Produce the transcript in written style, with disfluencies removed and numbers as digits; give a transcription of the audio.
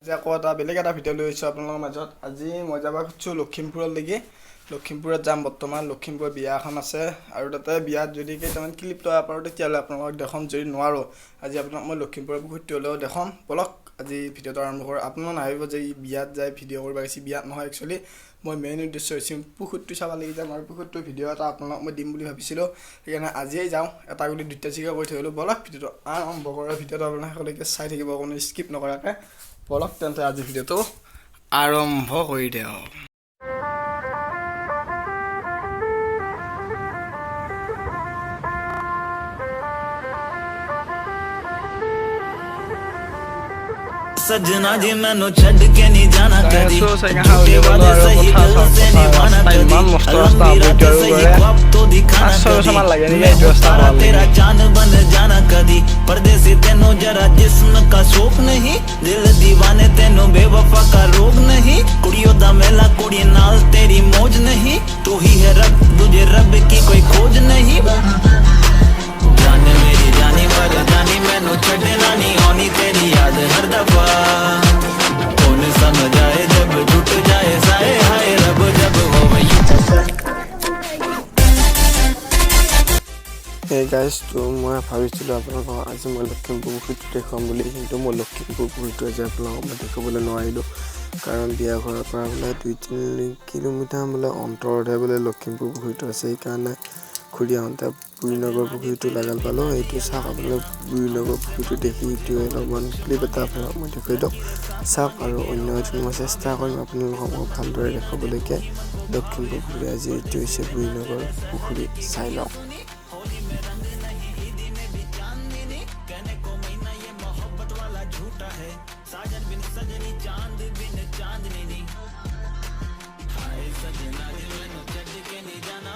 যে আকৌ এটা বেলেগ এটা ভিডিঅ' লৈ আহিছোঁ আপোনালোকৰ মাজত। আজি মই যাব খুজিছোঁ লখিমপুৰলৈকে। লখিমপুৰত যাম বৰ্তমান। লখিমপুৰত বিয়া এখন আছে আৰু তাতে বিয়াত যদি কেইটামান ক্লিপ লোৱা পাৰোঁ তেতিয়াহ'লে আপোনালোকক দেখাম। যদি নোৱাৰোঁ আজি আপোনাক মই লখিমপুৰৰ পুখুৰীটো হ'লেও দেখাম। বলক আজি ভিডিঅ'টো আৰম্ভ কৰোঁ। আপোনালোকে নাভাবিব যে ই বিয়াত যায় ভিডিঅ' কৰিব গৈছে। বিয়াত নহয়, একচুৱেলি মই মেইন উদ্দেশ্য হৈছে পুখুৰীটো চাব লাগি যাম আৰু পুখুৰীটোৰ ভিডিঅ' এটা আপোনালোকক মই দিম বুলি ভাবিছিলোঁ। সেইকাৰণে আজিয়েই যাওঁ, এটা গুলি দুটা চিকা কৰি থৈ গ'লোঁ। বলক ভিডিঅ'টো আৰম্ভ কৰোঁ। ভিডিঅ'টো আপোনালোকে শেষলৈকে চাই থাকিব, কোনো স্কিপ নকৰাকৈ। বলক তেন্তে আজি ভিডিঅ'টো আৰম্ভ কৰি দিওঁ। सजना जी मैनू छड़ के नहीं जाना कदी झूठे वादे सही दिल से निभाना कदी अलमीरा ते सही ख्वाब तो दिखाना कदी मैं हूँ तारा तेरा चांद बन जाना कदी परदेसी तेनू जरा जिस्म का शौक नहीं दिल दीवाने तेनू बेवफा का रोग नहीं कुड़ियों दा मेला कुड़ी नाल तेरी मौज नहीं तू ही है रब तुझे रब की कोई खोज नहीं जान मेरी जानी मर जानी मैनू छड़ना नहीं आनी तेरी याद हर दफा कौन समझ आए जब टूट जाए साए हाय रब जब हो Hey guys, তো মই ভাবিছিলোঁ আপোনালোকক আজি মই লখিমপুৰ পুখুৰীটো দেখুৱাম বুলি, কিন্তু মই লখিমপুৰ পুখুৰীটো আজি আপোনালোকক মই দেখাবলৈ নোৱাৰিলোঁ। কাৰণ বিয়া ঘৰৰ পৰা বোলে 2-3 কিলোমিটাৰ বোলে অন্তৰতহে বোলে লখিমপুৰ পুখুৰীটো আছে। সেইকাৰণে ঘূৰি আহোঁতে বুঢ়ীনগৰ পুখুৰীটো লাগাল পালোঁ। এইটো চাওক আপোনালোকে বুঢ়ীনগৰ পুখুৰীটো দেখি এইটোৱে অলপমান ক্লিপ এটা আপোনালোকক মই দেখুৱাই দিওঁ চাওক। আৰু অন্য এদিন মই চেষ্টা কৰিম আপোনালোকক মই ভালদৰে দেখাবলৈকে লখিমপুৰ পুখুৰী। আজি এইটো হৈছে বুঢ়ীনগৰ পুখুৰী, চাই লওক। साजन बिन सजनी चांद बिन चांदनी हाय सजना जी मैनू छड़ के नहीं जाना